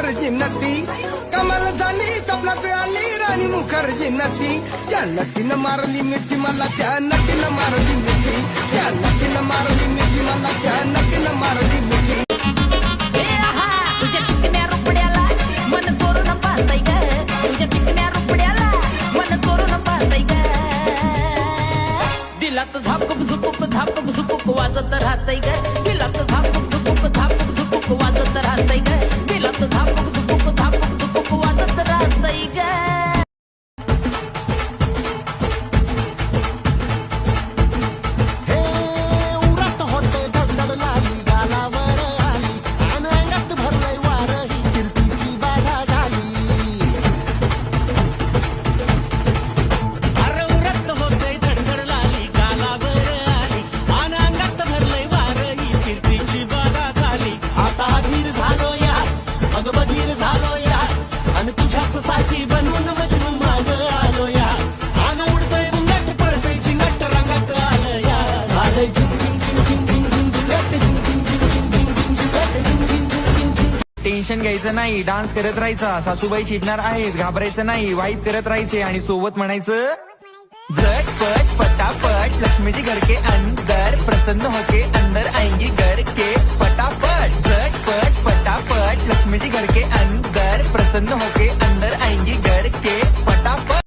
मुखर्जी नटी कमाल झाली स्वप्नात आली राणी मुखर्जी नटी त्या नटीनं मारली मिठी मला त्या नटीनं मारली मिठी त्या नटीनं मारली मिठी मला त्या नटीनं मारली मिठी तुझ्या चिकन्या रुपड्याला मन चोरून पाहताय ग तुझ्या चिकन्या रुपड्याला मन चोरून पाहताय ग दिलात झापक झुपुक वाजत राहतय ग दिलात झापक झुपुक वाजत राहतय ग दिलात झापक झुपुक वाजत राहतय ग टेन्शन घ्यायचं नाही, डान्स करत राहायचा. सासूबाई चिडणार आहेत, घाबरायचं नाही, वाईप करत राहायचे आणि सोबत म्हणायचं झटपट पटापट लक्ष्मी जी घर के अंदर प्रसन्न होके